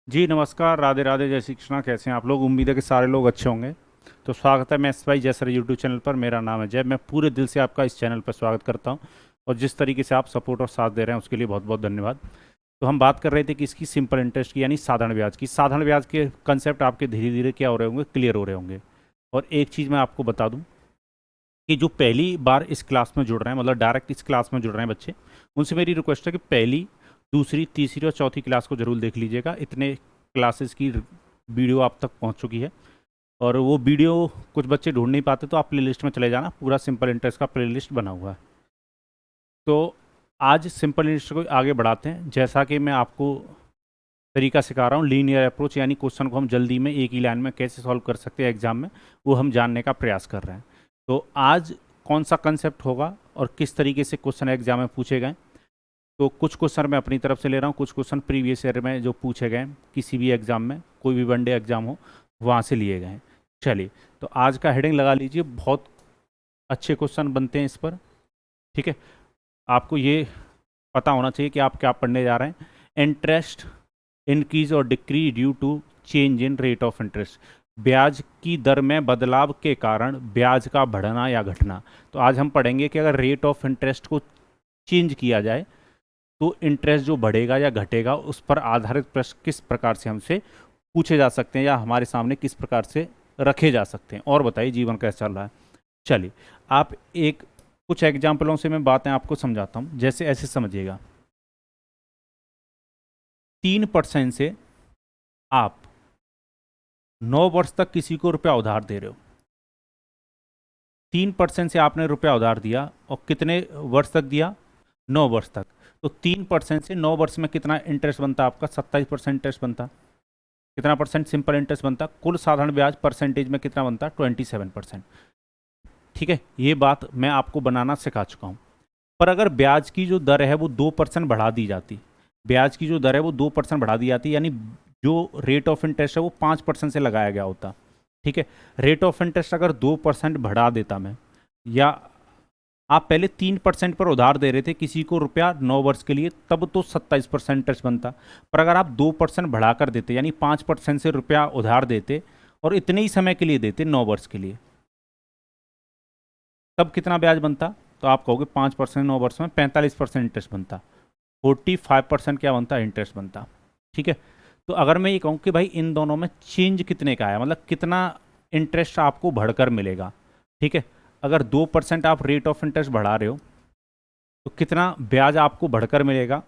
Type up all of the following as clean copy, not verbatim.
जी नमस्कार, राधे राधे, जय श्री कृष्णा। कैसे हैं आप लोग? उम्मीद है कि सारे लोग अच्छे होंगे। तो स्वागत है मैं एस वाई जय सर यूट्यूब चैनल पर। मेरा नाम है जय। मैं पूरे दिल से आपका इस चैनल पर स्वागत करता हूं और जिस तरीके से आप सपोर्ट और साथ दे रहे हैं उसके लिए बहुत बहुत धन्यवाद। तो हम बात कर रहे थे कि इसकी सिंपल इंटरेस्ट की यानी साधारण ब्याज की। साधारण ब्याज के कंसेप्ट आपके धीरे धीरे क्या हो रहे होंगे, क्लियर हो रहे होंगे। और एक चीज़ मैं आपको बता दूँ कि जो पहली बार इस क्लास में जुड़ रहे हैं, मतलब डायरेक्ट इस क्लास में जुड़ रहे हैं बच्चे, उनसे मेरी रिक्वेस्ट है कि पहली, दूसरी, तीसरी और चौथी क्लास को जरूर देख लीजिएगा। इतने क्लासेस की वीडियो आप तक पहुंच चुकी है। और वो वीडियो कुछ बच्चे ढूंढ नहीं पाते तो आप प्लेलिस्ट में चले जाना, पूरा सिंपल इंटरेस्ट का प्लेलिस्ट बना हुआ है। तो आज सिंपल इंटरेस्ट को आगे बढ़ाते हैं। जैसा कि मैं आपको तरीका सिखा रहा हूँ, लीनियर अप्रोच यानी क्वेश्चन को हम जल्दी में एक ही लाइन में कैसे सॉल्व कर सकते हैं एग्जाम में, वो हम जानने का प्रयास कर रहे हैं। तो आज कौन सा कंसेप्ट होगा और किस तरीके से क्वेश्चन एग्जाम में पूछे गए, तो कुछ क्वेश्चन मैं अपनी तरफ से ले रहा हूँ, कुछ क्वेश्चन प्रीवियस ईयर में जो पूछे गए किसी भी एग्जाम में, कोई भी वनडे एग्जाम हो वहाँ से लिए गए हैं। चलिए, तो आज का हेडिंग लगा लीजिए, बहुत अच्छे क्वेश्चन बनते हैं इस पर। ठीक है, आपको ये पता होना चाहिए कि आप क्या पढ़ने जा रहे हैं। इंटरेस्ट इंक्रीज और decrease due to change in rate of interest. ब्याज की दर में बदलाव के कारण ब्याज का बढ़ना या घटना। तो आज हम पढ़ेंगे कि अगर रेट ऑफ इंटरेस्ट को चेंज किया जाए तो इंटरेस्ट जो बढ़ेगा या घटेगा, उस पर आधारित प्रश्न किस प्रकार से हमसे पूछे जा सकते हैं या हमारे सामने किस प्रकार से रखे जा सकते हैं। और बताइए जीवन कैसा चल रहा है। चलिए, आप एक कुछ एग्जाम्पलों से मैं बातें आपको समझाता हूँ। जैसे ऐसे समझिएगा, 3% से आप 9 वर्ष तक किसी को रुपया उधार दे रहे हो। 3% से आपने रुपया उधार दिया और कितने वर्ष तक दिया? 9 वर्ष तक। तो 3% से 9 वर्ष में कितना इंटरेस्ट बनता आपका? 27% इंटरेस्ट बनता। कितना परसेंट सिंपल इंटरेस्ट बनता? कुल साधारण ब्याज परसेंटेज में कितना बनता? 27%। ठीक है, ये बात मैं आपको बनाना सिखा चुका हूँ। पर अगर ब्याज की जो दर है वो 2% बढ़ा दी जाती, ब्याज की जो दर है वो 2% बढ़ा दी जाती, यानी जो रेट ऑफ इंटरेस्ट है वो 5% से लगाया गया होता। ठीक है, रेट ऑफ इंटरेस्ट अगर 2% बढ़ा देता मैं, या आप पहले 3% पर उधार दे रहे थे किसी को रुपया 9 वर्ष के लिए, तब तो 27% इंटरेस्ट बनता। पर अगर आप 2% बढ़ाकर देते, यानी 5% से रुपया उधार देते और इतने ही समय के लिए देते, 9 वर्ष के लिए, तब कितना ब्याज बनता? तो आप कहोगे 5% 9 वर्ष में 45% इंटरेस्ट बनता। 45% क्या बनता? इंटरेस्ट बनता। ठीक है, तो अगर मैं ये कहूँ कि भाई इन दोनों में चेंज कितने का है, मतलब कितना इंटरेस्ट आपको बढ़कर मिलेगा। ठीक है, अगर 2% आप रेट ऑफ इंटरेस्ट बढ़ा रहे हो तो कितना ब्याज आपको बढ़कर मिलेगा?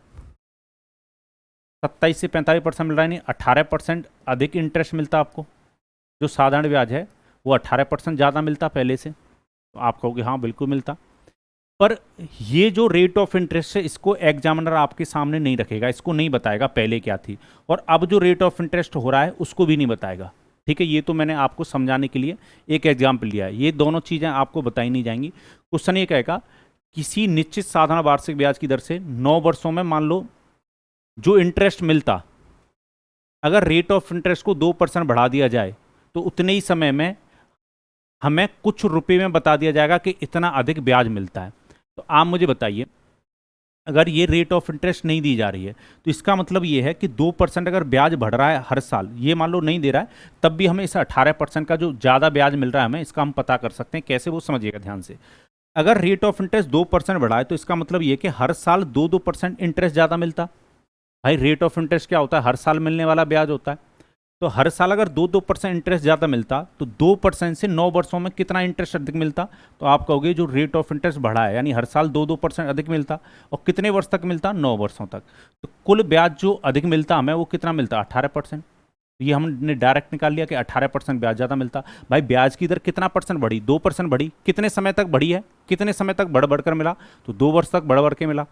27 से 45% मिल रहा है, नहीं 18% अधिक इंटरेस्ट मिलता आपको। जो साधारण ब्याज है वो 18% ज़्यादा मिलता पहले से। तो आप कहोगे हाँ बिल्कुल मिलता। पर ये जो रेट ऑफ इंटरेस्ट है इसको एग्जामिनर आपके सामने नहीं रखेगा, इसको नहीं बताएगा पहले क्या थी, और अब जो रेट ऑफ इंटरेस्ट हो रहा है उसको भी नहीं बताएगा। ठीक है, ये तो मैंने आपको समझाने के लिए एक एग्जाम्पल लिया है, ये दोनों चीज़ें आपको बताई नहीं जाएंगी। क्वेश्चन ये कहेगा किसी निश्चित साधारण वार्षिक ब्याज की दर से 9 वर्षों में मान लो जो इंटरेस्ट मिलता, अगर रेट ऑफ इंटरेस्ट को 2% बढ़ा दिया जाए तो उतने ही समय में हमें कुछ रुपए में बता दिया जाएगा कि इतना अधिक ब्याज मिलता है। तो आप मुझे बताइए, अगर ये रेट ऑफ इंटरेस्ट नहीं दी जा रही है तो इसका मतलब ये है कि 2% अगर ब्याज बढ़ रहा है हर साल, ये मान लो नहीं दे रहा है, तब भी हमें इस 18% का जो ज़्यादा ब्याज मिल रहा है हमें, इसका हम पता कर सकते हैं। कैसे, वो समझिएगा ध्यान से। अगर रेट ऑफ इंटरेस्ट 2% बढ़ा है तो इसका मतलब ये कि हर साल 2% इंटरेस्ट ज़्यादा मिलता। भाई रेट ऑफ इंटरेस्ट क्या होता है? हर साल मिलने वाला ब्याज होता है। तो हर साल अगर 2% इंटरेस्ट ज़्यादा मिलता तो 2% से 9 वर्षों में कितना इंटरेस्ट अधिक मिलता? तो आप कहोगे जो रेट ऑफ इंटरेस्ट बढ़ा है यानी हर साल 2% अधिक मिलता। और कितने वर्ष तक मिलता? 9 वर्षों तक। तो कुल ब्याज जो अधिक मिलता हमें वो कितना मिलता? 18%। ये हमने डायरेक्ट निकाल लिया कि 18% ब्याज ज़्यादा मिलता। भाई ब्याज की दर कितना परसेंट बढ़ी? 2% बढ़ी। कितने समय तक बढ़ी है? कितने समय तक बढ़ बढ़कर मिला? तो 2 वर्ष तक बढ़ बढ़ के मिला,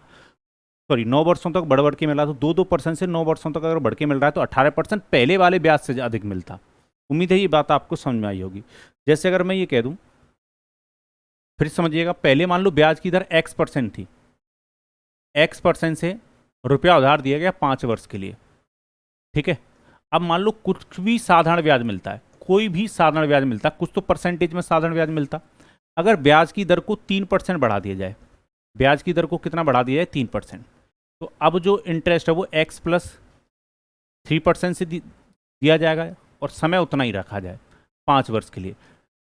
सॉरी 9 वर्षों तक बढ़ बढ़ के मिला। तो 2% से 9 वर्षों तक अगर बढ़ के मिल रहा है तो 18% पहले वाले ब्याज से अधिक मिलता। उम्मीद है ये बात आपको समझ में आई होगी। जैसे अगर मैं ये कह दूं, फिर समझिएगा, पहले मान लो ब्याज की दर X% थी, X% से रुपया उधार दिया गया 5 वर्ष के लिए। ठीक है, अब मान लो कुछ भी साधारण ब्याज मिलता है, कोई भी साधारण ब्याज मिलता, कुछ तो परसेंटेज में साधारण ब्याज मिलता। अगर ब्याज की दर को 3% बढ़ा दिया जाए, ब्याज की दर को कितना बढ़ा दिया जाए? 3%। तो अब जो इंटरेस्ट है वो X+3 3% से दिया जाएगा और समय उतना ही रखा जाए 5 वर्ष के लिए,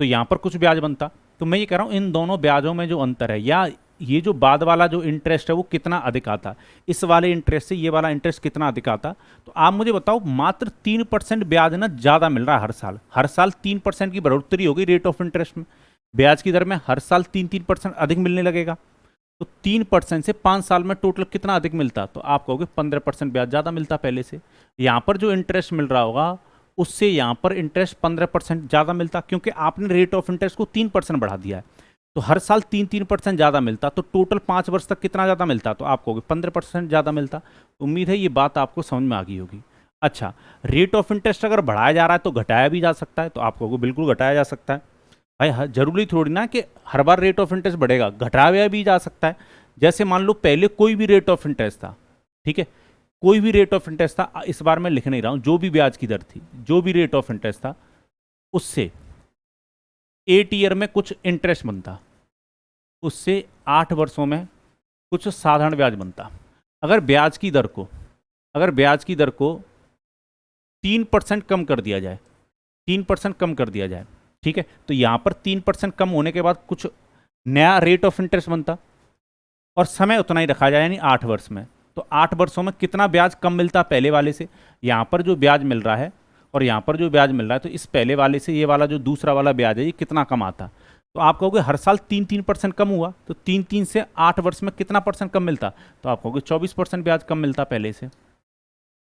तो यहाँ पर कुछ ब्याज बनता। तो मैं ये कह रहा हूँ इन दोनों ब्याजों में जो अंतर है, या ये जो बाद वाला जो इंटरेस्ट है वो कितना अधिक आता, इस वाले इंटरेस्ट से ये वाला इंटरेस्ट कितना अधिक आता। तो आप मुझे बताओ, मात्र 3% ब्याज ना ज़्यादा मिल रहा है हर साल 3% की बढ़ोतरी होगी रेट ऑफ इंटरेस्ट में, ब्याज की दर में हर साल 3% अधिक मिलने लगेगा। तो 3% से 5 साल में टोटल कितना अधिक मिलता, तो आप कहोगे 15% ब्याज ज़्यादा मिलता पहले से। यहाँ पर जो इंटरेस्ट मिल रहा होगा उससे यहाँ पर इंटरेस्ट 15% ज़्यादा मिलता, क्योंकि आपने रेट ऑफ इंटरेस्ट को 3% बढ़ा दिया है, तो हर साल 3% ज़्यादा मिलता, तो टोटल 5 वर्ष तक कितना ज़्यादा मिलता, तो आप कहोगे 15% ज़्यादा मिलता। उम्मीद है ये बात आपको समझ में आ गई होगी। अच्छा, रेट ऑफ इंटरेस्ट अगर बढ़ाया जा रहा है तो घटाया भी जा सकता है, तो आप कहोगे बिल्कुल घटाया जा सकता है। भाई जरूरी थोड़ी ना कि हर बार रेट ऑफ इंटरेस्ट बढ़ेगा, घटाया भी जा सकता है। जैसे मान लो पहले कोई भी रेट ऑफ इंटरेस्ट था, ठीक है, कोई भी रेट ऑफ इंटरेस्ट था, इस बार मैं लिख नहीं रहा हूं, जो भी ब्याज की दर थी, जो भी रेट ऑफ इंटरेस्ट था, उससे 8 ईयर में कुछ इंटरेस्ट बनता, उससे 8 वर्षों में कुछ साधारण ब्याज बनता। अगर ब्याज की दर को 3% कम कर दिया जाए, 3% कम कर दिया जाए, ठीक है, तो यहां पर 3% कम होने के बाद कुछ नया रेट ऑफ इंटरेस्ट बनता और समय उतना ही रखा जाए, यानी 8 वर्ष में। तो 8 वर्षों में कितना ब्याज कम मिलता पहले वाले से, यहां पर जो ब्याज मिल रहा है और यहां पर जो ब्याज मिल रहा है, तो इस पहले वाले से ये वाला जो दूसरा वाला ब्याज है ये कितना कम आता। तो आप कहोगे हर साल 3% कम हुआ, तो 3 से 8 वर्ष में कितना % कम मिलता, तो आप कहोगे 24% ब्याज कम मिलता पहले से।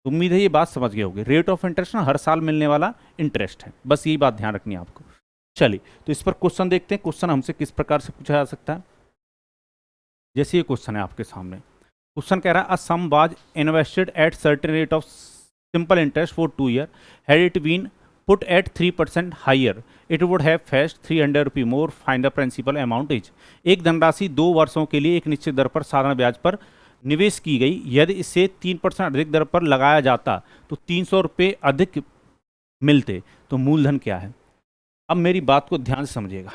उम्मीद है ये बात समझ गए होगे। रेट ऑफ इंटरेस्ट ना हर साल मिलने वाला इंटरेस्ट है, बस यही बात ध्यान रखनी है आपको। चलिए, तो इस पर क्वेश्चन देखते हैं। क्वेश्चन हमसे किस प्रकार से पूछा जा सकता है। जैसे ये क्वेश्चन है आपके सामने, क्वेश्चन कह रहा है a sum was invested at certain rate of simple interest for 2 year, had it been put at 3% higher it would have fetched 300 rupee more, find the principal amount is. एक धनराशि 2 वर्षों के लिए एक निश्चित दर पर साधारण ब्याज पर निवेश की गई, यदि इसे 3% अधिक दर पर लगाया जाता तो 300 रुपये अधिक मिलते, तो मूलधन क्या है। अब मेरी बात को ध्यान से समझिएगा।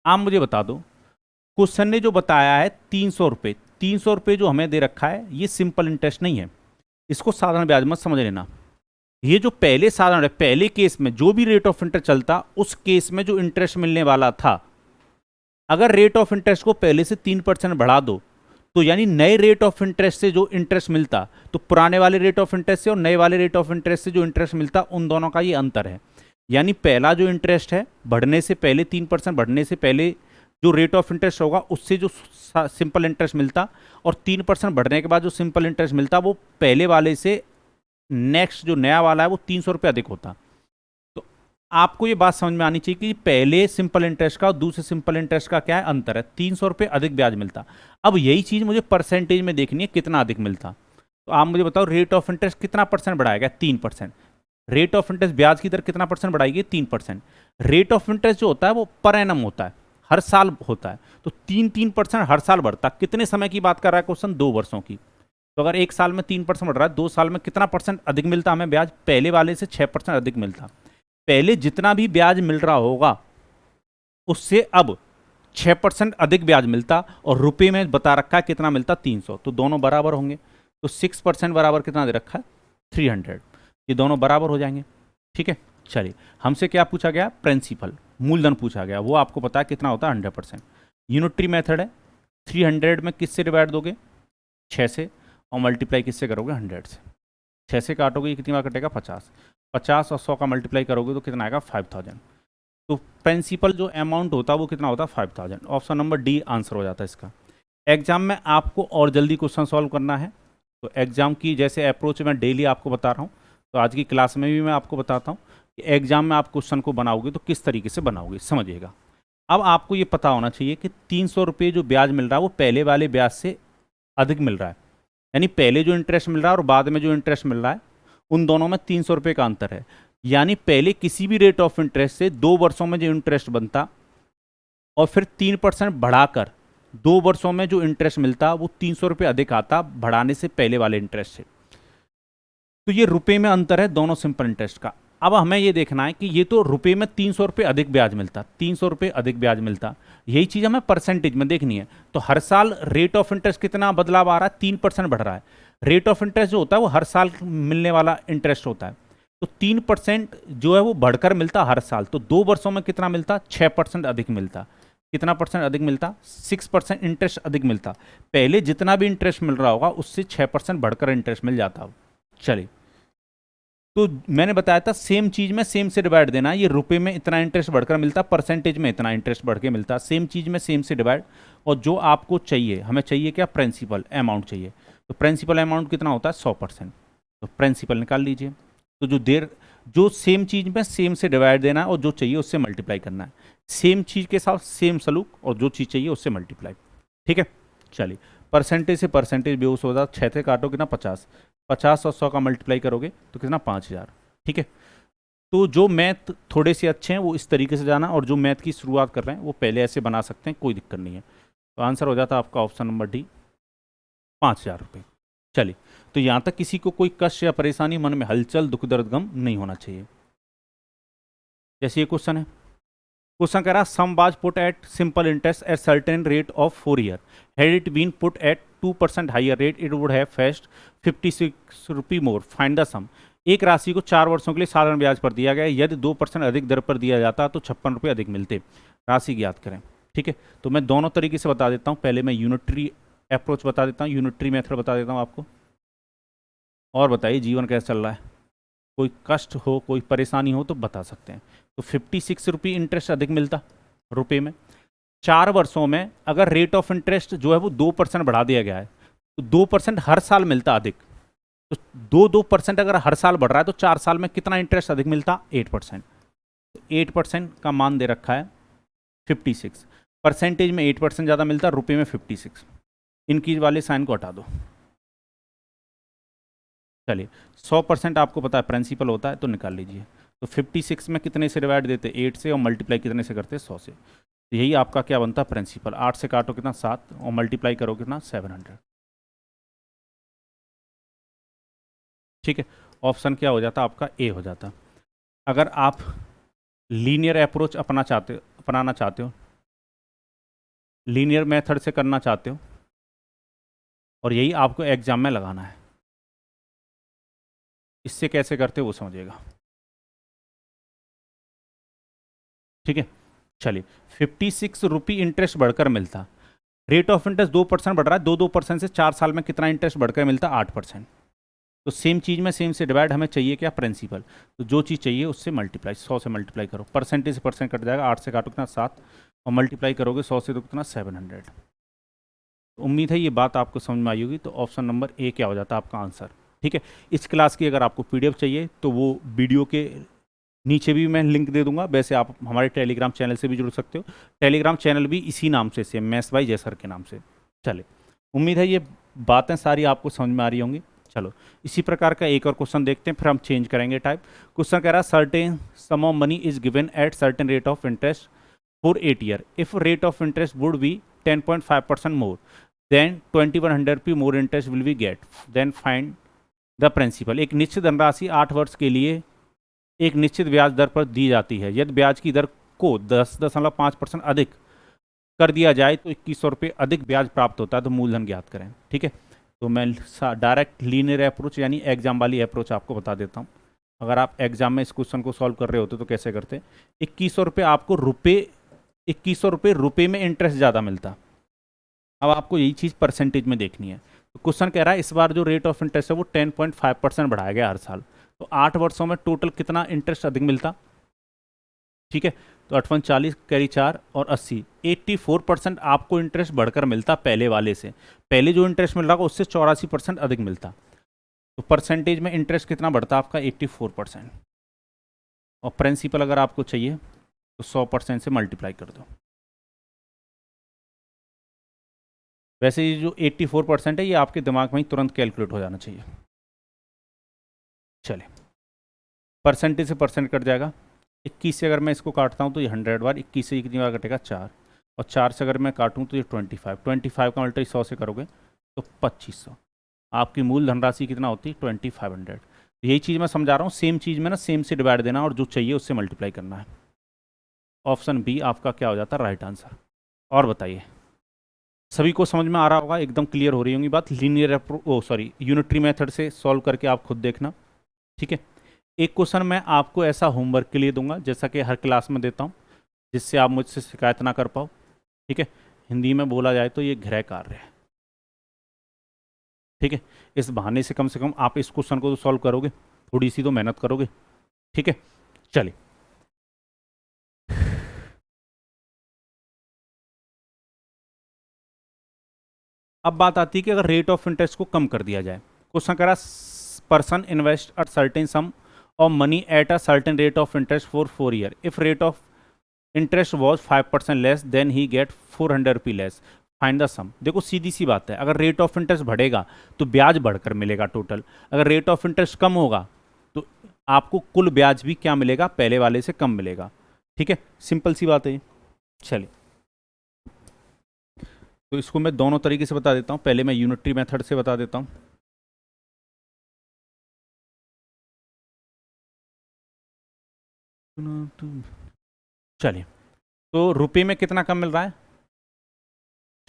आप मुझे बता दो, क्वेश्चन ने जो बताया है 300 रुपये, 300 रुपये जो हमें दे रखा है ये सिंपल इंटरेस्ट नहीं है, इसको साधारण ब्याज मत समझ लेना। ये जो पहले साधारण है, पहले केस में जो भी रेट ऑफ इंटरेस्ट चलता उस केस में जो इंटरेस्ट मिलने वाला था, अगर रेट ऑफ इंटरेस्ट को पहले से 3% बढ़ा दो, तो यानी नए रेट ऑफ इंटरेस्ट से जो इंटरेस्ट मिलता, तो पुराने वाले रेट ऑफ इंटरेस्ट से और नए वाले रेट ऑफ इंटरेस्ट से जो इंटरेस्ट मिलता, उन दोनों का ये अंतर है। यानी पहला जो इंटरेस्ट है बढ़ने से पहले, 3% बढ़ने से पहले जो रेट ऑफ इंटरेस्ट होगा उससे जो सिंपल इंटरेस्ट मिलता, और 3% बढ़ने के बाद जो सिंपल इंटरेस्ट मिलता वो पहले वाले से नेक्स्ट जो नया वाला है वो 300 रुपये अधिक होता। तो आपको ये बात समझ में आनी चाहिए कि पहले सिंपल इंटरेस्ट का और दूसरे सिंपल इंटरेस्ट का क्या है अंतर है, 300 रुपये अधिक ब्याज मिलता। अब यही चीज़ मुझे परसेंटेज में देखनी है, कितना अधिक मिलता। तो आप मुझे बताओ रेट ऑफ इंटरेस्ट कितना % बढ़ाया गया, 3%। रेट ऑफ इंटरेस्ट ब्याज की दर कितना % बढ़ाई गई, 3%। रेट ऑफ इंटरेस्ट जो होता है वो पर एनम होता है, हर साल होता है, तो 3% हर साल बढ़ता। कितने समय की बात कर रहा है क्वेश्चन, 2 वर्षों की। तो अगर 1 साल में 3% बढ़ रहा है, 2 साल में कितना % अधिक मिलता हमें ब्याज, पहले वाले से 6% अधिक मिलता। पहले जितना भी ब्याज मिल रहा होगा उससे अब 6% अधिक ब्याज मिलता, और रुपए में बता रखा है कितना मिलता, 300। तो दोनों बराबर होंगे, तो 6% बराबर कितना दे रखा है, 300। ये दोनों बराबर हो जाएंगे, ठीक है। चलिए, हमसे क्या पूछा गया, प्रिंसिपल, मूलधन पूछा गया, वो आपको पता है कितना होता है, 100%। यूनिटरी मेथड है, 300 में किससे डिवाइड दोगे, 6 से, और मल्टीप्लाई किससे करोगे, 100 से। 6 से काटोगे ये कितनी बार कटेगा, 50। 50 और 100 का मल्टीप्लाई करोगे तो कितना आएगा, 5000। तो प्रिंसिपल जो अमाउंट होता है वो कितना होता है, 5000। ऑप्शन नंबर डी आंसर हो जाता है इसका। एग्जाम में आपको और जल्दी क्वेश्चन सॉल्व करना है, तो एग्जाम की जैसे अप्रोच मैं डेली आपको बता रहा हूँ, तो आज की क्लास में भी मैं आपको बताता हूँ कि एग्जाम में आप क्वेश्चन को बनाओगे तो किस तरीके से बनाओगे, समझिएगा। अब आपको ये पता होना चाहिए कि 300 रुपये जो ब्याज मिल रहा है वो पहले वाले ब्याज से अधिक मिल रहा है, यानी पहले जो इंटरेस्ट मिल रहा है और बाद में जो इंटरेस्ट मिल रहा है उन दोनों में 300 रुपये का अंतर है। यानी पहले किसी भी रेट ऑफ इंटरेस्ट से 2 वर्षों में जो इंटरेस्ट बनता और फिर 3% बढ़ाकर 2 वर्षों में जो इंटरेस्ट मिलता वो 300 रुपये अधिक आता बढ़ाने से पहले वाले इंटरेस्ट से। तो ये रुपए में अंतर है दोनों सिंपल इंटरेस्ट का। अब हमें ये देखना है कि ये तो रुपए में 300 रुपये अधिक ब्याज मिलता, 300 रुपये अधिक ब्याज मिलता, यही चीज़ हमें परसेंटेज में देखनी है। तो हर साल रेट ऑफ इंटरेस्ट कितना बदलाव आ रहा है, 3% बढ़ रहा है। रेट ऑफ इंटरेस्ट जो होता है वो हर साल मिलने वाला इंटरेस्ट होता है, तो 3% जो है वो बढ़कर मिलता हर साल। तो 2 वर्षों में कितना मिलता, 6% अधिक मिलता। कितना परसेंट अधिक मिलता, 6% इंटरेस्ट अधिक मिलता। पहले जितना भी इंटरेस्ट मिल रहा होगा उससे 6% बढ़कर इंटरेस्ट मिल जाता। चलिए, तो मैंने बताया था सेम चीज में सेम से डिवाइड देना। ये रुपए में इतना इंटरेस्ट बढ़कर मिलता, परसेंटेज में इतना इंटरेस्ट बढ़ के मिलता, सेम चीज में सेम से डिवाइड। और जो आपको चाहिए, हमें चाहिए क्या, प्रिंसिपल अमाउंट चाहिए। तो प्रिंसिपल अमाउंट कितना होता है, 100%। तो प्रिंसिपल निकाल लीजिए। तो जो सेम चीज में सेम से डिवाइड देना है और जो चाहिए उससे मल्टीप्लाई करना है। सेम चीज के साथ सेम सलूक और जो चीज चाहिए उससे मल्टीप्लाई। ठीक है, चलिए परसेंटेज से परसेंटेज बेहोश हो जाता, 6 से काटो कितना 50, 50 और 100 का मल्टीप्लाई करोगे तो कितना 5000। ठीक है, तो जो मैथ थोड़े से अच्छे हैं वो इस तरीके से जाना, और जो मैथ की शुरुआत कर रहे हैं वो पहले ऐसे बना सकते हैं, कोई दिक्कत नहीं है। तो आंसर हो जाता है आपका ऑप्शन नंबर डी, 5000 रुपये। चलिए, तो यहाँ तक किसी को कोई कष्ट या परेशानी, मन में हलचल, दुख दर्द गम नहीं होना चाहिए। जैसे ये क्वेश्चन है, क्वेश्चन कह रहा sum was put at simple interest at certain rate of 4 year, had it been put at 2% higher rate it would have fetched 56 rupee more, find the sum. एक राशि को 4 वर्षों के लिए साधारण ब्याज पर दिया गया, यदि 2% अधिक दर पर दिया जाता तो 56 रुपये अधिक मिलते, राशि ज्ञात करें। ठीक है, तो मैं दोनों तरीके से बता देता हूँ। पहले मैं यूनिटरी अप्रोच बता देता हूँ, यूनिटरी मेथड बता देता हूँ आपको। और बताइए जीवन कैसा चल रहा है, कोई कष्ट हो, कोई परेशानी हो तो बता सकते हैं। तो 56 रुपये इंटरेस्ट अधिक मिलता रुपए में। 4 वर्षों में अगर रेट ऑफ इंटरेस्ट जो है वो 2% बढ़ा दिया गया है, तो 2% हर साल मिलता अधिक। तो 2% अगर हर साल बढ़ रहा है तो 4 साल में कितना इंटरेस्ट अधिक मिलता, 8%। तो 8% का मान दे रखा है 56, परसेंटेज में 8% ज़्यादा मिलता, रुपये में 56। इनकी वाले साइन को हटा दो। चलिए, 100% आपको पता है प्रिंसिपल होता है, तो निकाल लीजिए। तो 56 में कितने से डिवाइड देते, 8 से, और मल्टीप्लाई कितने से करते, 100 से। तो यही आपका क्या बनता, प्रिंसिपल। 8 से काटो कितना 7, और मल्टीप्लाई करो कितना 700। ठीक है, ऑप्शन क्या हो जाता आपका, ए हो जाता। अगर आप लीनियर अप्रोच अपनाना चाहते हो, लीनियर मेथड से करना चाहते हो, और यही आपको एग्जाम में लगाना है, इससे कैसे करते हो वो समझिएगा। ठीक है, चलिए 56 रुपये इंटरेस्ट बढ़कर मिलता, रेट ऑफ इंटरेस्ट 2% बढ़ रहा है, 2% से 4 साल में कितना इंटरेस्ट बढ़कर मिलता, 8%। तो सेम चीज़ में सेम से डिवाइड, हमें चाहिए क्या, प्रिंसिपल। तो जो चीज़ चाहिए उससे मल्टीप्लाई, 100 से मल्टीप्लाई करो, परसेंटेज से परसेंट कट जाएगा, 8 से काटो कितना 7, और मल्टीप्लाई करोगे 100 से तो कितना 700। तो उम्मीद है ये बात आपको समझ में आई होगी। तो ऑप्शन नंबर ए क्या हो जाता है आपका आंसर। ठीक है, इस क्लास की अगर आपको PDF चाहिए तो वो वीडियो के नीचे भी मैं लिंक दे दूंगा। वैसे आप हमारे टेलीग्राम चैनल से भी जुड़ सकते हो, टेलीग्राम चैनल भी इसी नाम से, सेम मैथ्स बाय जय सर के नाम से। चले, उम्मीद है ये बातें सारी आपको समझ में आ रही होंगी। चलो, इसी प्रकार का एक और क्वेश्चन देखते हैं, फिर हम चेंज करेंगे टाइप। क्वेश्चन कह रहा है certain sum of money is given at certain rate of interest for 8 year, if rate of interest would be 10.5% more, then 2100 rupee more interest will be get, then find the principal. एक निश्चित धनराशि 8 वर्ष के लिए एक निश्चित ब्याज दर पर दी जाती है, यदि ब्याज की दर को 10.5% अधिक कर दिया जाए तो 2100 रुपये अधिक ब्याज प्राप्त होता है, तो मूलधन ज्ञात करें। ठीक है, तो मैं डायरेक्ट लीनियर अप्रोच यानी एग्जाम वाली अप्रोच आपको बता देता हूँ। अगर आप एग्जाम में इस क्वेश्चन को सॉल्व कर रहे होते तो कैसे करते, 2100 रुपये आपको 2100 रुपये रुपये में इंटरेस्ट ज़्यादा मिलता। अब आपको यही चीज़ परसेंटेज में देखनी है। तो क्वेश्चन कह रहा है इस बार जो रेट ऑफ इंटरेस्ट है वो 10.5% बढ़ाया गया हर साल, तो 8 वर्षों में टोटल कितना इंटरेस्ट अधिक मिलता। ठीक है, तो 58 40 कैरी 4 और 80, 84% आपको इंटरेस्ट बढ़कर मिलता पहले वाले से। पहले जो इंटरेस्ट मिल रहा था उससे 84% अधिक मिलता। तो परसेंटेज में इंटरेस्ट कितना बढ़ता आपका, 84%। और प्रिंसिपल अगर आपको चाहिए तो 100% से मल्टीप्लाई कर दो। वैसे ये जो 84% है ये आपके दिमाग में ही तुरंत कैलकुलेट हो जाना चाहिए। चलिए, परसेंटेज से परसेंट कट जाएगा, 21 से अगर मैं इसको काटता हूँ तो ये 100 बार, 21 से कितनी बार कटेगा 4, और 4 से अगर मैं काटूँ तो ये 25 का मल्टीप्लाई 100 से करोगे तो 2500। आपकी मूल धनराशि कितना होती है, 2500। यही चीज़ मैं समझा रहा हूँ, सेम चीज़ में ना सेम से डिवाइड देना और जो चाहिए उससे मल्टीप्लाई करना है। ऑप्शन बी आपका क्या हो जाता है राइट आंसर। और बताइए, सभी को समझ में आ रहा होगा, एकदम क्लियर हो रही होंगी बात। लीनियर यूनिटरी मेथड से सॉल्व करके आप खुद देखना, ठीक है। एक क्वेश्चन मैं आपको ऐसा होमवर्क के लिए दूंगा, जैसा कि हर क्लास में देता हूँ, जिससे आप मुझसे शिकायत ना कर पाओ, ठीक है। हिंदी में बोला जाए तो ये गृह कार्य है, ठीक है। इस बहाने से कम आप इस क्वेश्चन को तो सॉल्व करोगे, थोड़ी सी तो मेहनत करोगे, ठीक है। चलिए, अब बात आती है कि अगर रेट ऑफ इंटरेस्ट को कम कर दिया जाए। क्वेश्चन कह रहा person invest a certain sum of money at a certain rate of interest for 4 year. If rate of interest was 5% less than he get 400 rupee less, find the sum. देखो सीधी सी बात है, अगर रेट ऑफ इंटरेस्ट बढ़ेगा तो ब्याज बढ़कर मिलेगा टोटल, अगर रेट ऑफ इंटरेस्ट कम होगा तो आपको कुल ब्याज भी क्या मिलेगा, पहले वाले से कम मिलेगा, ठीक है। सिंपल सी बात है ये। चलिए, तो इसको मैं दोनों तरीके से बता देता हूँ। पहले मैं यूनिटरी मेथड से बता देता हूँ। चलिए, तो रुपये में कितना कम मिल रहा है,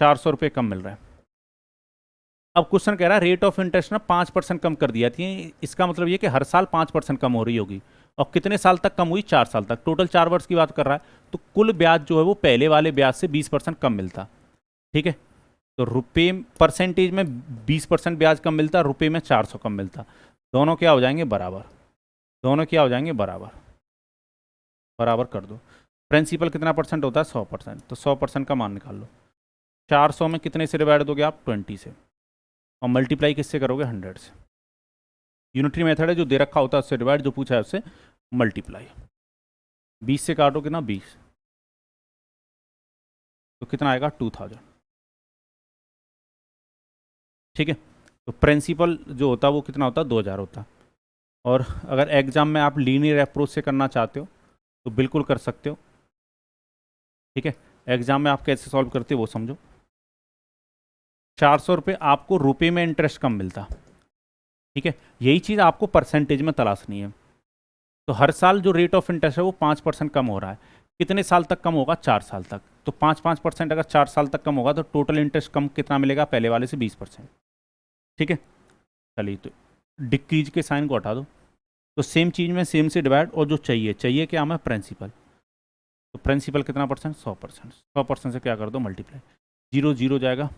400 रुपये कम मिल रहा है। अब क्वेश्चन कह रहा है रेट ऑफ इंटरेस्ट ना 5% कम कर दिया थी, इसका मतलब ये कि हर साल 5% कम हो रही होगी, और कितने साल तक कम हुई, 4 साल तक, टोटल 4 वर्ष की बात कर रहा है। तो कुल ब्याज जो है वो पहले वाले ब्याज से 20% कम मिलता, ठीक है। तो रुपये परसेंटेज में 20% ब्याज कम मिलता, रुपये में 400 कम मिलता, दोनों क्या हो जाएंगे बराबर, दोनों क्या हो जाएंगे बराबर, बराबर कर दो। प्रिंसिपल कितना परसेंट होता है, 100%, तो 100% का मान निकाल लो। 400 में कितने से डिवाइड दोगे आप, 20 से, और मल्टीप्लाई किससे करोगे, 100 से। यूनिटरी मेथड है, जो दे रखा होता है उससे डिवाइड, जो पूछा है उससे मल्टीप्लाई। 20 से काटोगे ना 20, तो कितना आएगा, 2000, ठीक है। तो प्रिंसिपल जो होता है वो कितना होता है, 2000 होता है। और अगर एग्जाम में आप लीनियर अप्रोच से करना चाहते हो तो बिल्कुल कर सकते हो, ठीक है। एग्जाम में आप कैसे सॉल्व करते हो वो समझो। 400 रुपये आपको रुपये में इंटरेस्ट कम मिलता, ठीक है। यही चीज़ आपको परसेंटेज में तलाशनी है। तो हर साल जो रेट ऑफ इंटरेस्ट है वो 5% कम हो रहा है, कितने साल तक कम होगा, 4 साल तक। तो 5% अगर 4 साल तक कम होगा तो टोटल इंटरेस्ट कम कितना मिलेगा, पहले वाले से 20%, ठीक है। चलिए, तो डिक्रीज के साइन को हटा दो, तो सेम चीज़ में सेम से डिवाइड, और जो चाहिए क्या हमें, प्रिंसिपल। तो प्रिंसिपल कितना परसेंट, 100%, 100% से क्या कर दो मल्टीप्लाई, 0 0 जाएगा,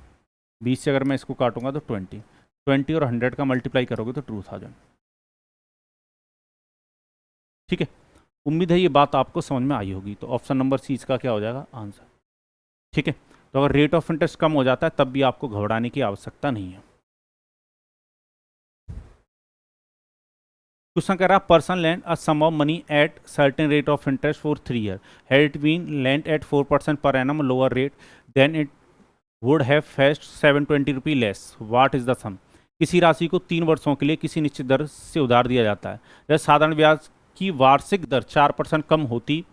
20 से अगर मैं इसको काटूंगा तो 20 और 100 का मल्टीप्लाई करोगे तो 2000, ठीक है। उम्मीद है ये बात आपको समझ में आई होगी। तो ऑप्शन नंबर सी इसका क्या हो जाएगा आंसर, ठीक है। तो अगर रेट ऑफ इंटरेस्ट कम हो जाता है तब भी आपको घबराने की आवश्यकता नहीं है। क्वेश्चन कह रहा person lend a sum of money at certain rate of interest for 3 year, had it been lend at 4% per annum lower rate then it would have fetched 720 rupee less, what is the sum. किसी राशि को 3 वर्षों के लिए किसी निश्चित दर से उधार दिया जाता है, जब साधारण ब्याज की वार्षिक दर 4% कम होती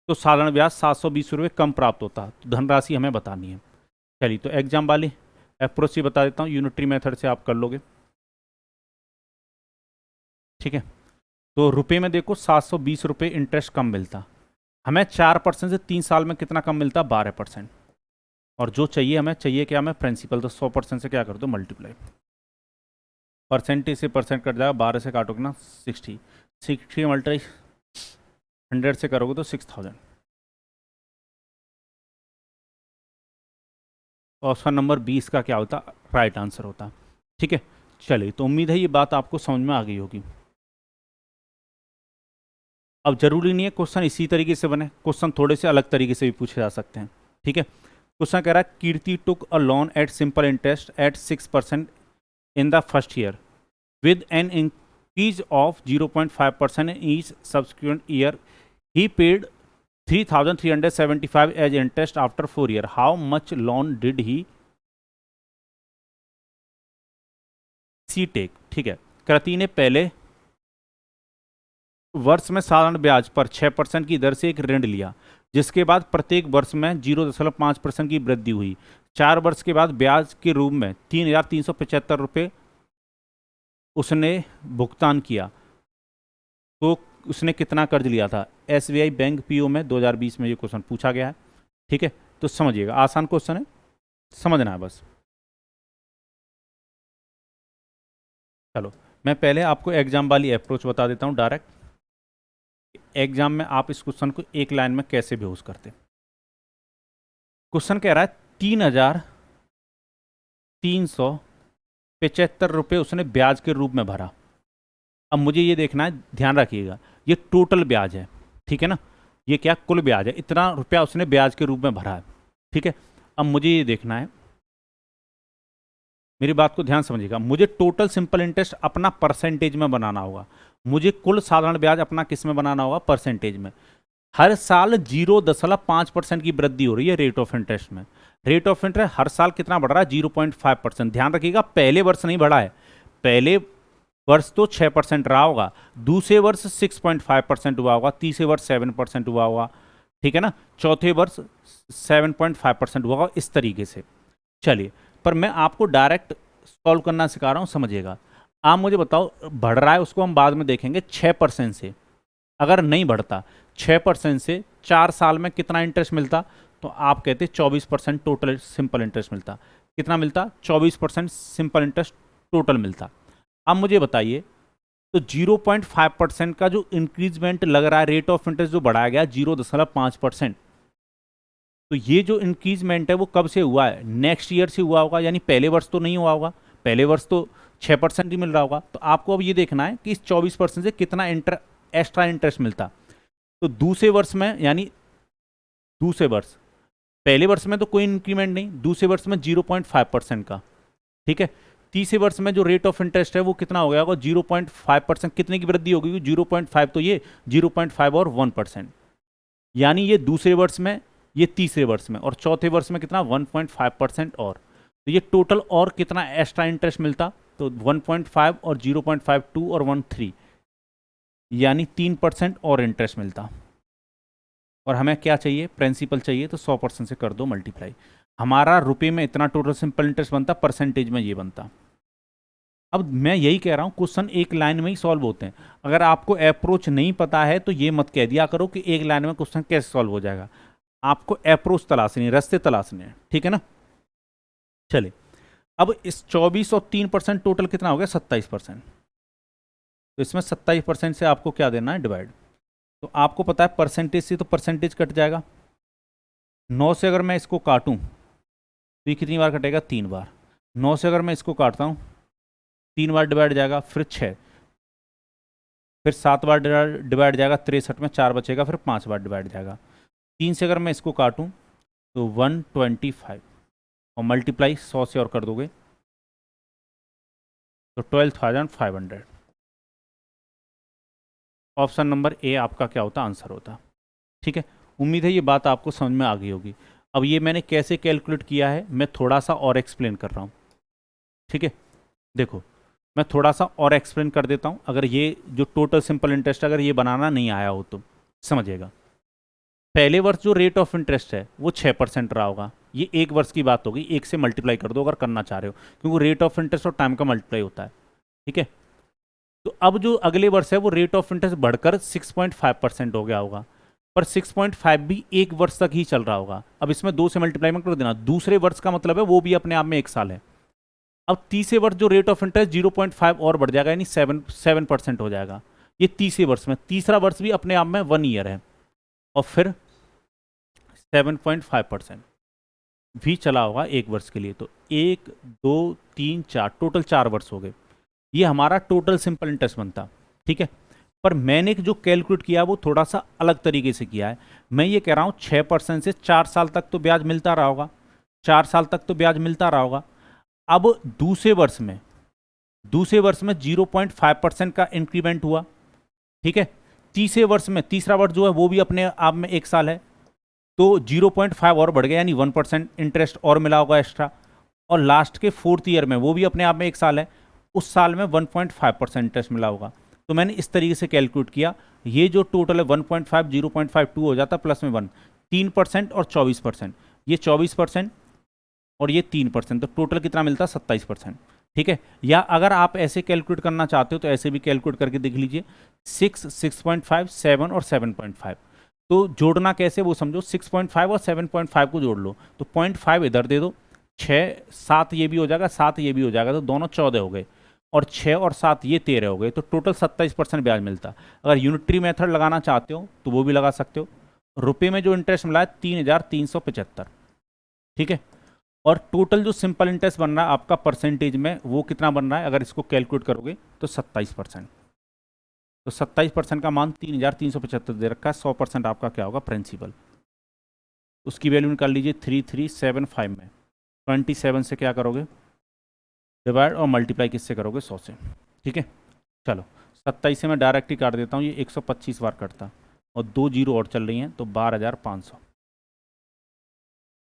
तो साधारण ब्याज 720 रुपये कम प्राप्त होता। तो धनराशि हमें बतानी है। चलिए, तो एग्जाम वाले अप्रोच से बता देता हूँ, यूनिटरी मेथड से आप कर लोगे, ठीक है। तो रुपये में देखो 720 रुपये इंटरेस्ट कम मिलता, हमें 4% से 3 साल में कितना कम मिलता, 12%। और जो चाहिए हमें, चाहिए क्या हमें, प्रिंसिपल। तो 100% से क्या कर दो मल्टीप्लाई, परसेंटेज से परसेंट कट जाएगा, 12 से काटोगे ना 60 मल्टीप्लाई 100 से करोगे तो 6000। ऑप्शन नंबर 20 का क्या होता, राइट आंसर होता, ठीक है। चलिए, तो उम्मीद है ये बात आपको समझ में आ गई होगी। अब जरूरी नहीं है क्वेश्चन इसी तरीके से बने, क्वेश्चन थोड़े से अलग तरीके से भी पूछे जा सकते हैं, ठीक है। क्वेश्चन कह रहा है Kirti took a loan at simple interest at 6% in the first year with an increase of 0.5% in each subsequent year. He paid 3,375 as interest after 4 years. How much loan did he take? ठीक है, कृति ने पहले वर्ष में साधारण ब्याज पर 6% की दर से एक ऋण लिया, जिसके बाद प्रत्येक वर्ष में 0.5% की वृद्धि हुई। 4 वर्ष के बाद ब्याज के रूप में 3,375 रुपये उसने भुगतान किया तो उसने कितना कर्ज लिया था। एसबीआई बैंक पीओ में 2020 में ये क्वेश्चन पूछा गया है। ठीक है, तो समझिएगा, आसान क्वेश्चन है, समझना है बस। चलो मैं पहले आपको एग्जाम वाली अप्रोच बता देता हूँ डायरेक्ट। एग्जाम में आप इस क्वेश्चन को एक लाइन में कैसे बेहोश करते। क्वेश्चन कह रहा है 3,375 रुपये उसने ब्याज के रूप में भरा। अब मुझे ये देखना है, ध्यान रखिएगा, ये टोटल ब्याज है, ठीक है ना, ये क्या कुल ब्याज है, इतना रुपया उसने ब्याज के रूप में भरा है। ठीक है, अब मुझे ये देखना है, मेरी बात को ध्यान समझिएगा, मुझे टोटल सिंपल इंटरेस्ट अपना परसेंटेज में बनाना होगा, मुझे कुल साधारण ब्याज अपना किस में बनाना होगा, परसेंटेज में। हर साल 0.5% की वृद्धि हो रही है रेट ऑफ इंटरेस्ट में। रेट ऑफ इंटरेस्ट हर साल कितना बढ़ रहा है, 0.5%। ध्यान रखिएगा, पहले वर्ष नहीं बढ़ा है, पहले वर्ष तो 6% रहा होगा, दूसरे वर्ष 6.5% हुआ होगा, तीसरे वर्ष 7% हुआ होगा, ठीक है ना, चौथे वर्ष 7.5% हुआ होगा, इस तरीके से। चलिए, पर मैं आपको डायरेक्ट सॉल्व करना सिखा रहा हूँ, समझिएगा। आप मुझे बताओ, बढ़ रहा है उसको हम बाद में देखेंगे, 6% से अगर नहीं बढ़ता, 6% से 4 साल में कितना इंटरेस्ट मिलता, तो आप कहते 24% टोटल सिंपल इंटरेस्ट मिलता। कितना मिलता, 24% सिंपल इंटरेस्ट टोटल मिलता। अब मुझे बताइए, तो 0.5% का जो इंक्रीजमेंट लग रहा है, रेट ऑफ इंटरेस्ट जो बढ़ाया गया 0.5%, तो ये जो इंक्रीजमेंट है वो कब से हुआ है, नेक्स्ट ईयर से हुआ होगा, यानी पहले वर्ष तो नहीं हुआ होगा, पहले वर्ष तो 6% ही मिल रहा होगा। तो आपको अब ये देखना है कि इस 24% से कितना एक्स्ट्रा इंटरेस्ट मिलता। तो दूसरे वर्ष में, यानी दूसरे वर्ष, पहले वर्ष में तो कोई इंक्रीमेंट नहीं, दूसरे वर्ष में 0.5% का, ठीक है। तीसरे वर्ष में जो रेट ऑफ इंटरेस्ट है वो कितना हो गया होगा, 0.5%। कितने की वृद्धि होगी, 0.5, तो ये 0.5 और 1%, यानी ये दूसरे वर्ष में, ये तीसरे वर्ष में, और चौथे वर्ष में कितना, 1.5% और। तो ये टोटल और कितना एक्स्ट्रा इंटरेस्ट मिलता, तो 1.5 और 0.5, 2 और 1, 3, यानी 3% और इंटरेस्ट मिलता। और हमें क्या चाहिए, प्रिंसिपल चाहिए, तो 100% से कर दो मल्टीप्लाई। हमारा रुपए में इतना टोटल सिंपल इंटरेस्ट बनता, परसेंटेज में ये बनता। अब मैं यही कह रहा हूँ, क्वेश्चन एक लाइन में ही सॉल्व होते हैं। अगर आपको अप्रोच नहीं पता है तो ये मत कह दिया करो कि एक लाइन में क्वेश्चन कैसे सॉल्व हो जाएगा। आपको अप्रोच तलाशनी है, रास्ते तलाशने हैं, ठीक है ना। चलिए, अब इस 24 और 3% टोटल कितना हो गया, 27%। तो इसमें 27% से आपको क्या देना है, डिवाइड। तो आपको पता है परसेंटेज से तो परसेंटेज कट जाएगा। 9 से अगर मैं इसको काटूं तो ये कितनी बार कटेगा, 3 बार। 9 से अगर मैं इसको काटता हूं 3 बार डिवाइड जाएगा, फिर 6, फिर 7 बार डिवाइड जाएगा, 63 में 4 बचेगा, फिर 5 बार डिवाइड जाएगा। 3 से अगर मैं इसको काटूं तो 125, और मल्टीप्लाई 100 से और कर दोगे तो 12,500। ऑप्शन नंबर ए आपका क्या होता, आंसर होता। ठीक है, उम्मीद है ये बात आपको समझ में आ गई होगी। अब ये मैंने कैसे कैलकुलेट किया है मैं थोड़ा सा और एक्सप्लेन कर रहा हूँ। ठीक है, देखो मैं थोड़ा सा और एक्सप्लेन कर देता हूँ। अगर ये जो टोटल सिंपल इंटरेस्ट अगर ये बनाना नहीं आया हो तो समझिएगा। पहले वर्ष जो रेट ऑफ इंटरेस्ट है वो 6% रहा होगा। ये एक वर्ष की बात होगी, 1 से मल्टीप्लाई कर दो अगर करना चाह रहे हो, क्योंकि रेट ऑफ इंटरेस्ट और टाइम का मल्टीप्लाई होता है। ठीक है, तो अब जो अगले वर्ष है वो रेट ऑफ इंटरेस्ट बढ़कर 6.5% हो गया होगा, पर 6.5 भी एक वर्ष तक ही चल रहा होगा। अब इसमें 2 से मल्टीप्लाई में कर देना, दूसरे वर्ष का मतलब है वो भी अपने आप में 1 साल है। अब तीसरे वर्ष जो रेट ऑफ इंटरेस्ट 0.5 और बढ़ जाएगा, यानी 7% हो जाएगा ये तीसरे वर्ष में। तीसरा वर्ष भी अपने आप में 1 ईयर है, और फिर 7.5% भी चला होगा एक वर्ष के लिए। तो 1, 2, 3, 4 टोटल 4 वर्ष हो गए। ये हमारा टोटल सिंपल इंटरेस्ट बनता। ठीक है, पर मैंने जो कैलकुलेट किया वो थोड़ा सा अलग तरीके से किया है। मैं ये कह रहा हूँ 6% से 4 साल तक तो ब्याज मिलता रहा होगा, 4 साल तक तो ब्याज मिलता रहा होगा। अब दूसरे वर्ष में 0.5% का इंक्रीमेंट हुआ। ठीक है, तीसरे वर्ष में, तीसरा वर्ष जो है वो भी अपने आप में 1 साल है, तो 0.5 और बढ़ गया, यानी 1% इंटरेस्ट और मिला होगा एक्स्ट्रा। और लास्ट के 4th ईयर में वो भी अपने आप में 1 साल है, उस साल में 1.5% इंटरेस्ट मिला होगा। तो मैंने इस तरीके से कैलकुलेट किया। ये जो टोटल है 1.5, 0.5, 2 हो जाता, प्लस में 1, 3% और 24%। ये 24% और ये 3%, तो टोटल कितना मिलता, 27%। ठीक है। या अगर आप ऐसे कैलकुलेट करना चाहते हो तो ऐसे भी कैलकुलेट करके देख लीजिए, 6, 6.5, 7 और 7.5। तो जोड़ना कैसे वो समझो, 6.5 और 7.5 को जोड़ लो, तो 0.5 इधर दे दो, 6, 7 ये भी हो जाएगा, 7 ये भी हो जाएगा, तो दोनों 14 हो गए, और 6 और 7 ये 13 हो गए, तो टोटल 27% ब्याज मिलता। अगर यूनिटरी मेथड लगाना चाहते हो तो वो भी लगा सकते हो। रुपए में जो इंटरेस्ट मिला है 3,375, ठीक है। और टोटल जो सिंपल इंटरेस्ट बन रहा है आपका परसेंटेज में, वो कितना बन रहा है, अगर इसको कैलकुलेट करोगे तो 27%। तो 27% का मान 3,375 दे रखा है, 100% आपका क्या होगा, प्रिंसिपल। उसकी वैल्यू निकाल लीजिए 3375 में, 27 से क्या करोगे, डिवाइड, और मल्टीप्लाई किससे करोगे, 100 से, ठीक है। चलो 27 से मैं डायरेक्ट ही काट देता हूँ, ये 125 बार कटता, और 2 जीरो और चल रही हैं, तो 12,500,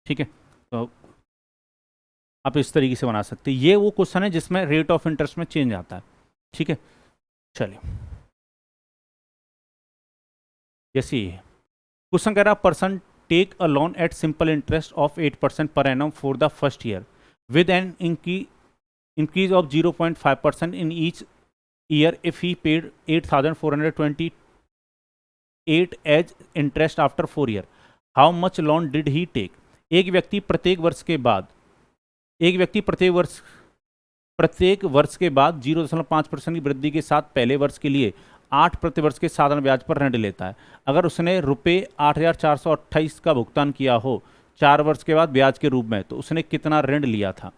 ठीक है। तो आप इस तरीके से बना सकते हैं। ये वो क्वेश्चन है जिसमें रेट ऑफ इंटरेस्ट में चेंज आता है, ठीक है। चलिए, जैसे ये क्वेश्चन कह रहा, person take a loan at simple interest of 8% per annum for the first year with an increase of 0.5% in each year if he paid 8,428 as interest after 4 year. How much loan did he take? एक व्यक्ति प्रत्येक वर्ष के बाद 0.5% की वृद्धि के साथ पहले वर्ष के लिए 8 प्रति वर्ष के साधारण ब्याज पर ऋण लेता है। अगर उसने रुपये 8,428 का भुगतान किया हो 4 वर्ष के बाद ब्याज के रूप में, तो उसने कितना ऋण लिया था,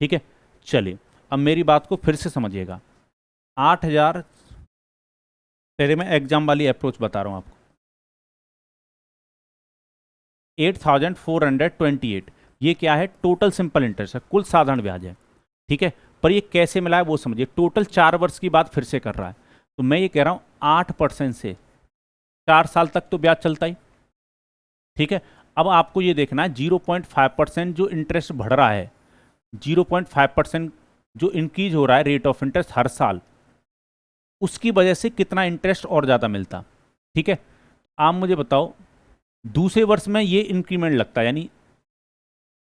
ठीक है। चलिए, अब मेरी बात को फिर से समझिएगा। 8,000, पहले मैं एग्जाम वाली अप्रोच बता रहा हूं आपको। 8,428, ये क्या है, टोटल सिंपल इंटरेस्ट है, कुल साधारण ब्याज है, ठीक है। पर ये कैसे मिला है वो समझिए, टोटल 4 वर्ष की बात फिर से कर रहा है, तो मैं ये कह रहा हूं 8% से 4 साल तक तो ब्याज चलता ही, ठीक है। अब आपको ये देखना है 0.5% जो इंटरेस्ट बढ़ रहा है, 0.5% जो इंक्रीज हो रहा है रेट ऑफ इंटरेस्ट हर साल, उसकी वजह से कितना इंटरेस्ट और ज़्यादा मिलता, ठीक है। आप मुझे बताओ, दूसरे वर्ष में ये इंक्रीमेंट लगता है, यानी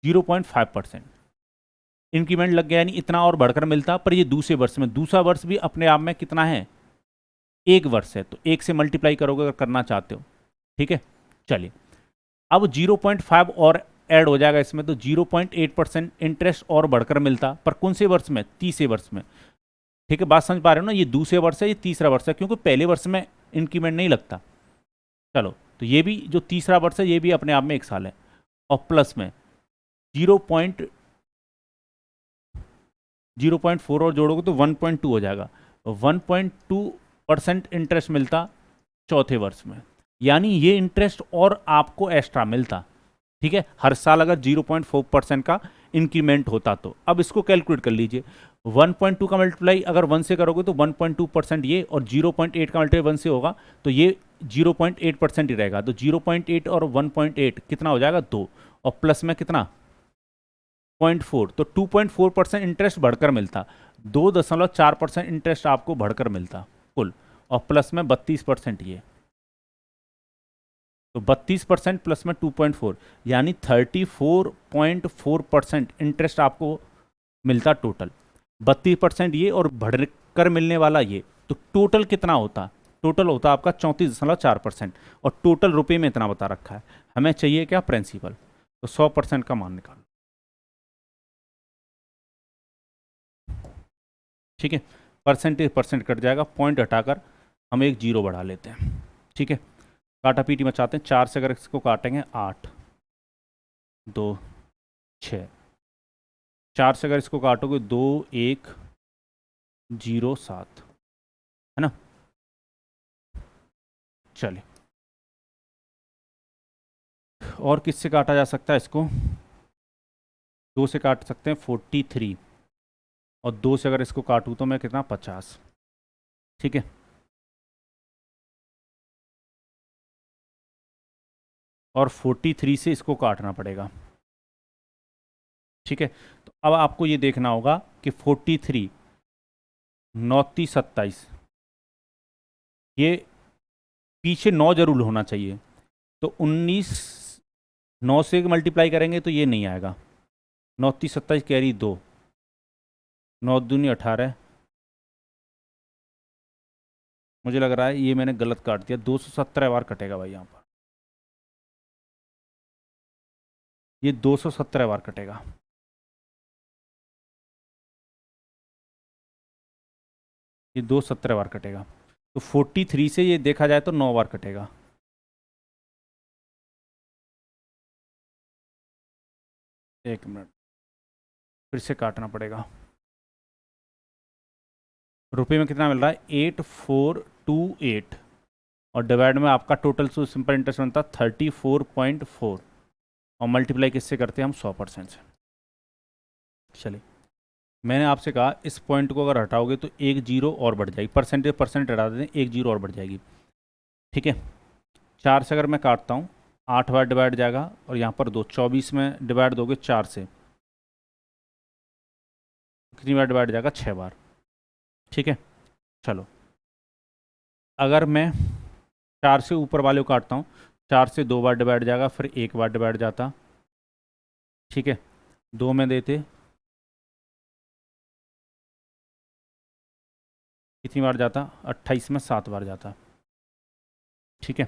0.5% इंक्रीमेंट लग गया, यानी इतना और बढ़कर मिलता, पर ये दूसरे वर्ष में, दूसरा वर्ष भी अपने आप में कितना है, 1 वर्ष है, तो 1 से मल्टीप्लाई करोगे अगर करना चाहते हो, ठीक है। चलिए, अब 0.5 और ऐड हो जाएगा इसमें, तो 0.8% इंटरेस्ट और बढ़कर मिलता, पर कौन से वर्ष में, तीसरे वर्ष में, ठीक है। बात समझ पा रहे हो ना, ये दूसरे वर्ष है, ये तीसरा वर्ष है, क्योंकि पहले वर्ष में इंक्रीमेंट नहीं लगता। चलो, तो ये भी जो तीसरा वर्ष है ये भी अपने आप में 1 साल है, और प्लस में 0.4 और जोड़ोगे तो 1.2 हो जाएगा, 1.2% इंटरेस्ट मिलता चौथे वर्ष में, यानी ये इंटरेस्ट और आपको एक्स्ट्रा मिलता, ठीक है। हर साल अगर 0.4% का इंक्रीमेंट होता तो। अब इसको कैलकुलेट कर लीजिए, 1.2 का मल्टीप्लाई अगर 1 से करोगे तो 1.2% ये, और 0.8 का मल्टीप्लाई 1 से होगा तो ये 0.8% ही रहेगा, तो 0.8 और 1.8 कितना हो जाएगा, 2, और प्लस में कितना, 0.4, तो 2.4% इंटरेस्ट बढ़कर मिलता, 2.4% इंटरेस्ट आपको बढ़कर मिलता कुल, और प्लस में 32% ये, तो 32% प्लस में 2.4, यानी 34.4% इंटरेस्ट आपको मिलता टोटल, 32% ये और बढ़कर मिलने वाला ये, तो टोटल कितना होता, टोटल होता आपका 34.4%, और टोटल रुपए में इतना बता रखा है, हमें चाहिए क्या, प्रिंसिपल, तो 100% का मान निकालो, ठीक है। परसेंट कट जाएगा, पॉइंट हटाकर हम एक जीरो बढ़ा लेते हैं, ठीक है। काटा पीटी मचाते हैं, 4 से अगर इसको काटेंगे 8, 2, 6, 4 से अगर इसको काटोगे 2, 1, 0, 7, है ना। चलिए, और किससे काटा जा सकता है इसको, 2 से काट सकते हैं 43, और 2 से अगर इसको काटूँ तो मैं कितना, 50, ठीक है। और 43 से इसको काटना पड़ेगा, ठीक है। तो अब आपको ये देखना होगा कि 43, 9 × 27, ये पीछे 9 जरूर होना चाहिए, तो 19, 9 से मल्टीप्लाई करेंगे तो ये नहीं आएगा, 9 × 27 कैरी 2, 9 दूनी 18, मुझे लग रहा है ये मैंने गलत काट दिया, 217 बार कटेगा भाई यहाँ पर, ये 217 बार कटेगा। ये 217 बार कटेगा, तो 43 से ये देखा जाए तो 9 बार कटेगा। एक मिनट, फिर से काटना पड़ेगा। रुपये में कितना मिल रहा है, 8428, और डिवाइड में आपका टोटल सिंपल इंटरेस्ट बनता है 34.4, और मल्टीप्लाई किससे करते हैं हम, 100% से। चलिए, मैंने आपसे कहा इस पॉइंट को अगर हटाओगे तो एक जीरो और बढ़ जाएगी, परसेंट हटा देते हैं, एक जीरो और बढ़ जाएगी। ठीक है, 4 से अगर मैं काटता हूँ 8 बार डिवाइड जाएगा, और यहाँ पर 2, 24 में डिवाइड दोगे 4 से, कितनी बार डिवाइड जाएगा, 6 बार। ठीक है, चलो अगर मैं 4 से ऊपर वाले को काटता हूँ, 4 से 2 बार डिवाइड जाएगा, फिर 1 बार डिवाइड जाता। ठीक है, 2 में देते, कितनी बार जाता, 28 में 7 बार जाता। ठीक है,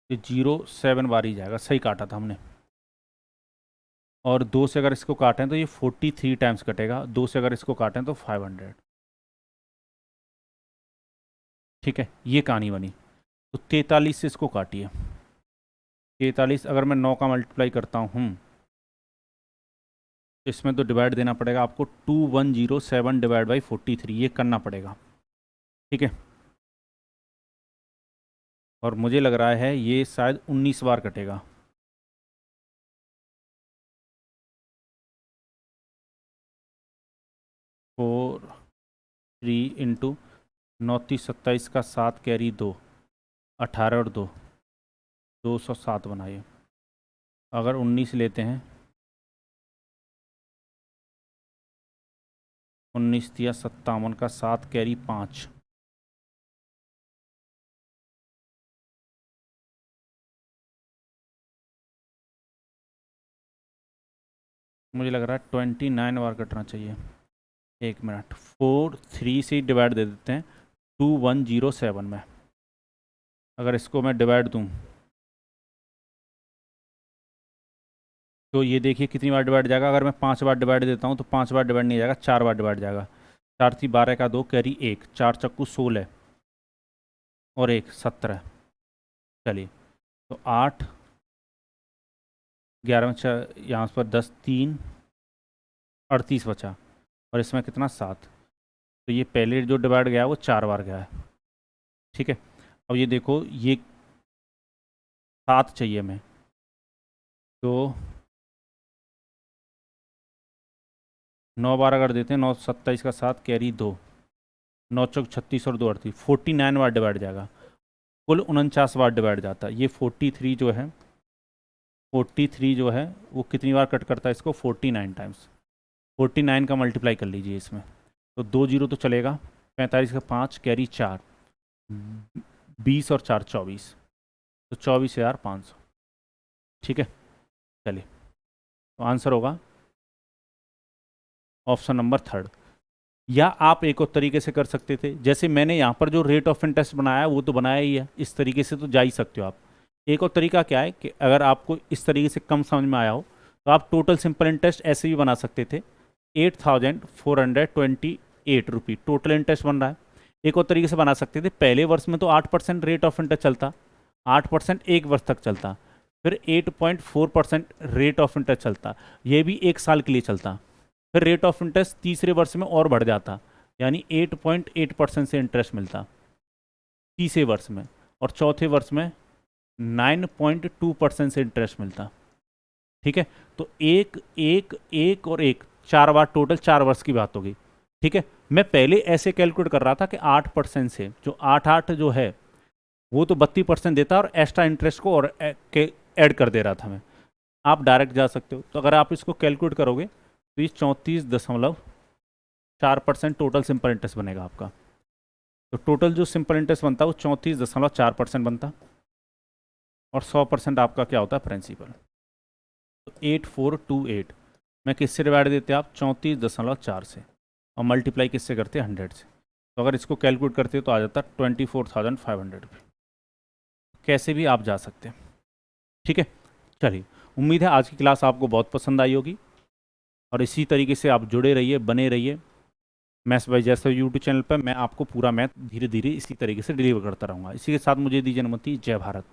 ये 07 बार ही जाएगा, सही काटा था हमने। और 2 से अगर इसको काटें तो ये 43 टाइम्स कटेगा, 2 से अगर इसको काटें तो 500। ठीक है, ये कहानी बनी। तो 43 से इसको काटिए, 43 अगर मैं 9 का मल्टीप्लाई करता हूँ, इसमें तो डिवाइड देना पड़ेगा आपको, 2107 डिवाइड बाई 43, ये करना पड़ेगा। ठीक है, और मुझे लग रहा है ये शायद 19 बार कटेगा। फोर 3 इंटू 9 27 का 7 कैरी 2, 18 और 2, 207 बनाइए। अगर 19 लेते हैं, 19 दिया 57 का 7 कैरी 5, मुझे लग रहा है 29 बार कटना चाहिए। एक मिनट, 4 3 से डिवाइड दे देते हैं 2107 में। अगर इसको मैं डिवाइड दूँ तो ये देखिए कितनी बार डिवाइड जाएगा। अगर मैं 5 बार डिवाइड देता हूँ तो 5 बार डिवाइड नहीं जाएगा, 4 बार डिवाइड जाएगा। 4 थी 12 का 2 कैरी 1, 4 चक्कू 16 और 1 17। चलिए, तो 8 11 में यहाँ पर 10 3 38 बचा, और इसमें कितना 7। तो ये पहले जो डिवाइड गया है वो 4 बार गया है। ठीक है, अब ये देखो, ये 7 चाहिए हमें, तो 9 बार अगर देते हैं, 9 27 का 7 कैरी 2, 9 चौक 36 और 2 38, 49 बार डिवाइड जाएगा। कुल 49 बार डिवाइड जाता है। ये 43 जो है, 43 जो है वो कितनी बार कट करता है इसको, 49 टाइम्स। 49 का मल्टीप्लाई कर लीजिए इसमें, तो 2 जीरो तो चलेगा, 45 का 5 कैरी 4, 20 और 4 24, तो 24,500। ठीक है, चलिए, तो आंसर होगा ऑप्शन नंबर 3। या आप एक और तरीके से कर सकते थे, जैसे मैंने यहाँ पर जो रेट ऑफ इंटरेस्ट बनाया है वो तो बनाया ही है, इस तरीके से तो जा ही सकते हो आप। एक और तरीका क्या है कि अगर आपको इस तरीके से कम समझ में आया हो तो आप टोटल सिंपल इंटरेस्ट ऐसे भी बना सकते थे, 8428 रुपी टोटल इंटरेस्ट बन रहा है। एक और तरीके से बना सकते थे, पहले वर्ष में तो 8% रेट ऑफ इंटरेस्ट चलता, 8% एक वर्ष तक चलता, फिर 8.4% रेट ऑफ इंटरेस्ट चलता, ये भी 1 साल के लिए चलता, फिर रेट ऑफ इंटरेस्ट तीसरे वर्ष में और बढ़ जाता, यानी 8.8% से इंटरेस्ट मिलता तीसरे वर्ष में, और चौथे वर्ष में 9.2% से इंटरेस्ट मिलता। ठीक है, तो एक एक एक और एक, 4 बार, टोटल 4 वर्ष की बात होगी। ठीक है, मैं पहले ऐसे कैलकुलेट कर रहा था कि 8% से, जो 8 जो है वो तो 32% देता और एक्स्ट्रा इंटरेस्ट को और ऐड कर दे रहा था मैं। आप डायरेक्ट जा सकते हो, तो अगर आप इसको कैलकुलेट करोगे तो ये 34.4% टोटल सिंपल इंटरेस्ट बनेगा आपका। तो टोटल जो सिंपल इंटरेस्ट बनता है वो 34.4% बनता, और 100% आपका क्या होता है प्रिंसिपल। तो 8428 मैं किससे डिवाइड देते हैं आप 34.4 से, और मल्टीप्लाई किससे करते हैं 100 से। तो अगर इसको कैलकुलेट करते तो आ जाता 24,500 रुपये। कैसे भी आप जा सकते हैं, ठीक है। चलिए, उम्मीद है आज की क्लास आपको बहुत पसंद आई होगी, और इसी तरीके से आप जुड़े रहिए, बने रहिए मैथ्स बाय जैसर यूट्यूब चैनल पर। मैं आपको पूरा मैथ धीरे धीरे इसी तरीके से डिलीवर करता रहूँगा। इसी के साथ मुझे दीजिए अनुमति। जय भारत।